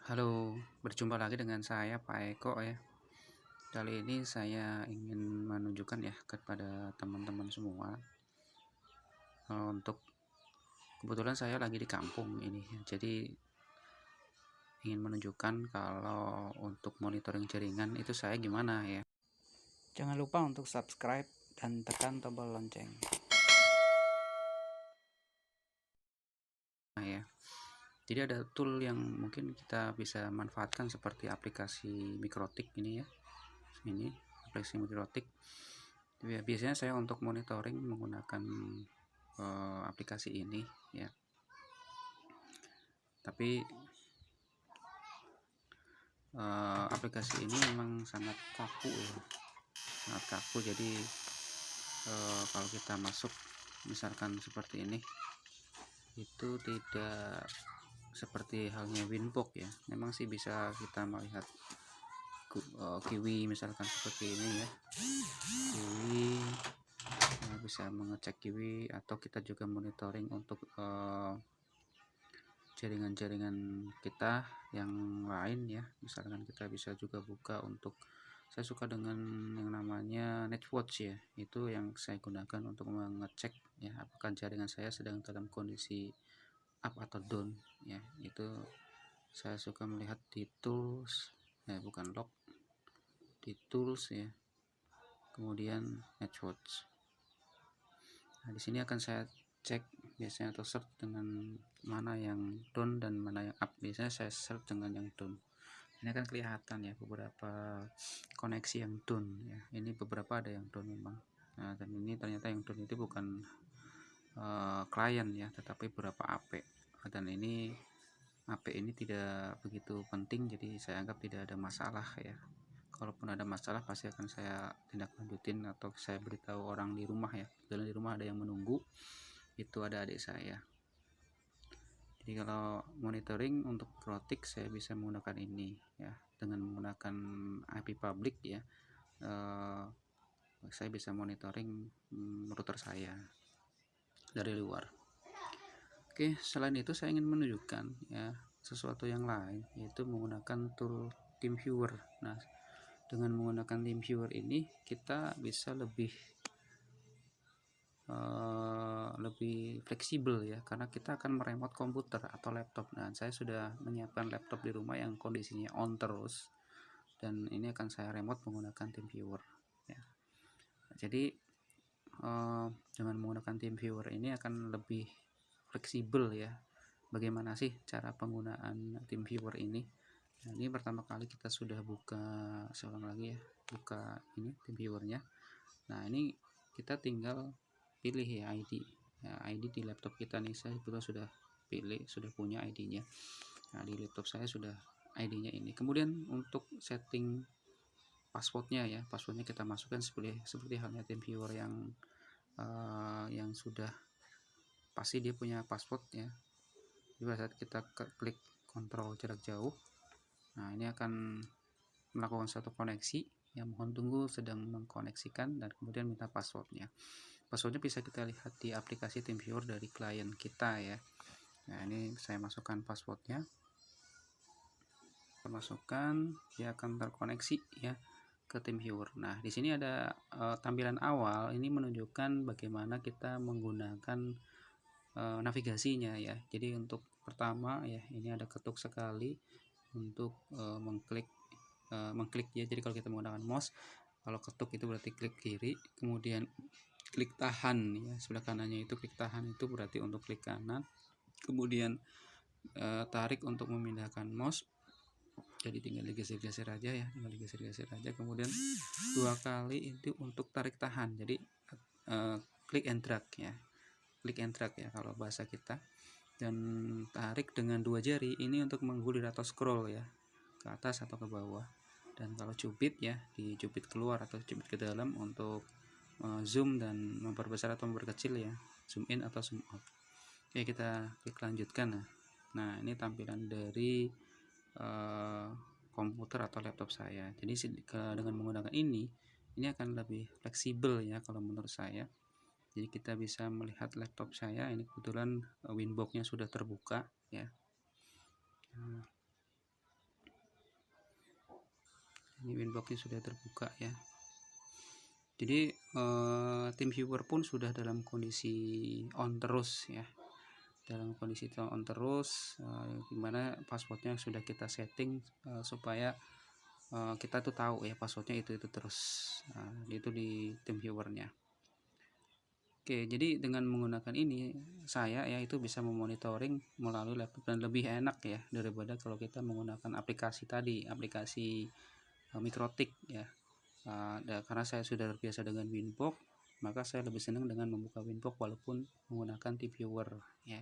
Halo, berjumpa lagi dengan saya Pak Eko ya. Kali ini saya ingin menunjukkan ya kepada teman-teman semua untuk kebetulan saya lagi di kampung ini ya. Jadi ingin menunjukkan kalau untuk monitoring jaringan itu saya gimana ya. Jangan lupa untuk subscribe dan tekan tombol lonceng. Nah ya. Jadi ada tool yang mungkin kita bisa manfaatkan seperti aplikasi Mikrotik ini ya. Ini aplikasi Mikrotik. Ya, biasanya saya untuk monitoring menggunakan aplikasi ini ya. Tapi aplikasi ini memang sangat kaku ya, sangat kaku. Jadi kalau kita masuk misalkan seperti ini, itu tidak seperti halnya Winbox ya. Memang sih bisa kita melihat Kiwi misalkan seperti ini ya, Kiwi bisa mengecek Kiwi, atau kita juga monitoring untuk jaringan-jaringan kita yang lain ya. Misalkan kita bisa juga buka untuk, saya suka dengan yang namanya Netwatch ya, itu yang saya gunakan untuk mengecek ya apakah jaringan saya sedang dalam kondisi up atau down ya. Itu saya suka melihat di tools ya, bukan log, di tools ya, kemudian Netwatch. Nah, di sini akan saya cek biasanya atau search dengan mana yang down dan mana yang up. Biasanya saya search dengan yang down. Ini akan kelihatan ya beberapa koneksi yang down ya. Ini beberapa ada yang down memang. Nah, dan ini ternyata yang down itu bukan klien ya, tetapi beberapa AP. Dan ini AP ini tidak begitu penting, jadi saya anggap tidak ada masalah ya. Kalaupun ada masalah pasti akan saya tindak lanjutin atau saya beritahu orang di rumah ya. Kebetulan di rumah ada yang menunggu, itu ada adik saya. Jadi kalau monitoring untuk Mikrotik saya bisa menggunakan ini ya, dengan menggunakan IP public ya. Saya bisa monitoring router saya dari luar. Oke, selain itu saya ingin menunjukkan ya sesuatu yang lain, yaitu menggunakan tool TeamViewer. Nah, dengan menggunakan TeamViewer ini kita bisa lebih fleksibel ya, karena kita akan meremote komputer atau laptop. Nah, saya sudah menyiapkan laptop di rumah yang kondisinya on terus, dan ini akan saya remote menggunakan TeamViewer ya. Jadi dengan menggunakan TeamViewer ini akan lebih fleksibel ya. Bagaimana sih cara penggunaan TeamViewer ini? Nah, ini pertama kali kita sudah buka, seorang lagi ya, buka ini TeamViewernya. Nah, ini kita tinggal pilih ya ID ya, ID di laptop kita nih. Saya sebetulnya sudah pilih, sudah punya ID-nya. Nah, di laptop saya sudah ID-nya ini. Kemudian untuk setting passwordnya ya, passwordnya kita masukkan seperti halnya TeamViewer yang sudah pasti dia punya password ya. Jadi saat kita klik kontrol jarak jauh, nah ini akan melakukan satu koneksi yang mohon tunggu, sedang mengkoneksikan, dan kemudian minta passwordnya. Passwordnya bisa kita lihat di aplikasi TeamViewer dari klien kita ya. Nah, ini saya masukkan passwordnya, saya masukkan, dia akan terkoneksi ya ke TeamViewer. Nah, di sini ada tampilan awal ini menunjukkan bagaimana kita menggunakan navigasinya ya. Jadi untuk pertama ya, ini ada ketuk sekali untuk mengklik ya. Jadi kalau kita menggunakan mouse, kalau ketuk itu berarti klik kiri, kemudian klik tahan ya, sebelah kanannya itu klik tahan, itu berarti untuk klik kanan, kemudian tarik untuk memindahkan mouse. Jadi tinggal digeser-geser aja ya, tinggal digeser-geser aja. Kemudian dua kali itu untuk tarik tahan, jadi klik and drag ya, klik and drag ya kalau bahasa kita. Dan tarik dengan dua jari ini untuk menggulir atau scroll ya, ke atas atau ke bawah. Dan kalau cubit ya, dicubit keluar atau cubit ke dalam untuk zoom dan memperbesar atau memperkecil ya, zoom in atau zoom out. Oke, kita klik lanjutkan. Nah, ini tampilan dari komputer atau laptop saya. Jadi dengan menggunakan ini akan lebih fleksibel ya kalau menurut saya. Jadi kita bisa melihat laptop saya ini, kebetulan Winbox-nya sudah terbuka ya. Ini Winbox-nya sudah terbuka ya. Jadi TeamViewer pun sudah dalam kondisi on terus ya, dalam kondisi on terus, dimana passwordnya sudah kita setting supaya kita tuh tahu ya passwordnya itu terus. Itu di TeamViewer-nya. Oke, jadi dengan menggunakan ini saya ya itu bisa memonitoring melalui laptop dan lebih enak ya daripada kalau kita menggunakan aplikasi tadi, aplikasi Mikrotik ya. Karena saya sudah terbiasa dengan Winbox, maka saya lebih senang dengan membuka Winbox walaupun menggunakan TeamViewer ya.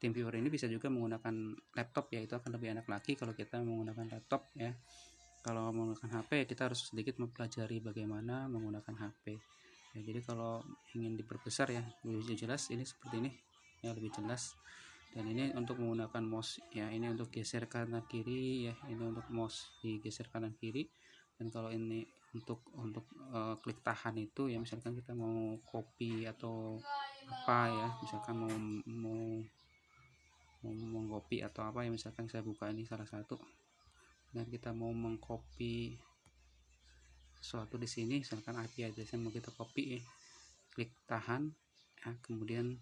TeamViewer ini bisa juga menggunakan laptop ya, itu akan lebih enak lagi kalau kita menggunakan laptop ya. Kalau menggunakan HP kita harus sedikit mempelajari bagaimana menggunakan HP ya. Jadi kalau ingin diperbesar ya lebih jelas ini seperti ini ya, lebih jelas. Dan ini untuk menggunakan mouse ya, ini untuk geser kanan kiri ya, ini untuk mouse digeser kanan kiri. Dan kalau ini untuk klik tahan itu ya, misalkan kita mau copy atau apa ya, misalkan mau mengcopy atau apa ya, misalkan saya buka ini salah satu dan kita mau mengcopy sesuatu di sini, misalkan IP address mau kita copy ya, klik tahan ya, kemudian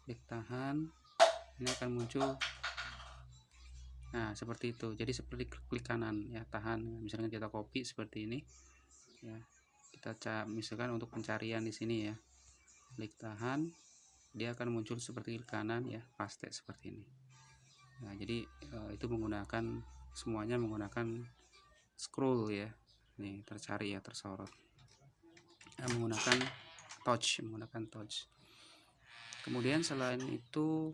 klik tahan, ini akan muncul. Nah seperti itu, jadi seperti klik kanan ya, tahan. Misalkan kita copy seperti ini ya, kita misalkan untuk pencarian di sini ya, klik tahan, dia akan muncul seperti klik kanan ya, paste seperti ini. Nah jadi itu menggunakan semuanya menggunakan scroll ya, nih tercari ya, tersorot menggunakan touch. Kemudian selain itu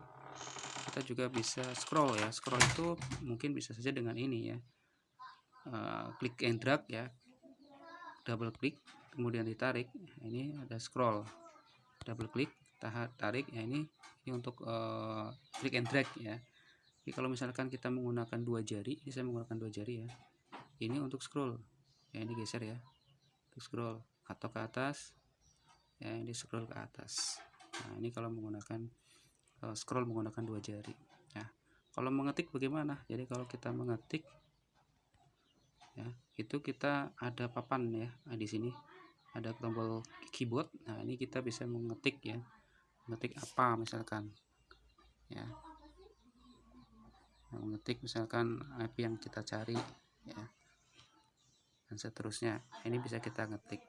kita juga bisa scroll ya. Scroll itu mungkin bisa saja dengan ini ya, klik and drag ya, double klik kemudian ditarik. Ini ada scroll, double klik tarik ya, ini untuk klik and drag ya. Jadi kalau misalkan kita menggunakan dua jari, ini saya menggunakan dua jari ya, ini untuk scroll ya, ini geser ya untuk scroll, atau ke atas ya, ini scroll ke atas. Nah ini kalau menggunakan scroll menggunakan dua jari ya. Kalau mengetik bagaimana? Jadi kalau kita mengetik ya, itu kita ada papan ya, di sini ada tombol keyboard. Nah ini kita bisa mengetik ya, mengetik apa misalkan ya, mengetik misalkan IP yang kita cari ya, dan seterusnya. Ini bisa kita ngetik.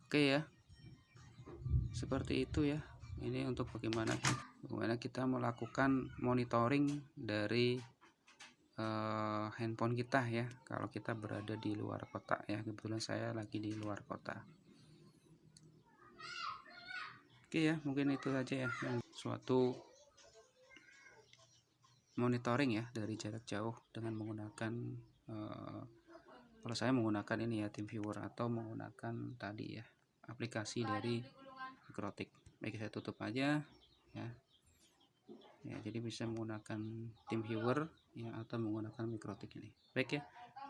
Oke ya, seperti itu ya. Ini untuk bagaimana kita melakukan monitoring dari handphone kita ya, kalau kita berada di luar kota ya. Kebetulan saya lagi di luar kota. Oke ya, mungkin itu saja ya, yang suatu monitoring ya dari jarak jauh dengan menggunakan kalau saya menggunakan ini ya, TeamViewer, atau menggunakan tadi ya aplikasi dari Mikrotik. Baik, saya tutup aja ya. Ya, jadi bisa menggunakan TeamViewer ya, atau menggunakan Mikrotik ini. Baik ya,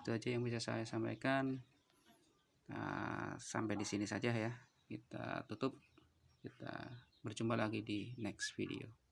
itu aja yang bisa saya sampaikan. Nah, sampai di sini saja ya, kita tutup. Kita berjumpa lagi di next video.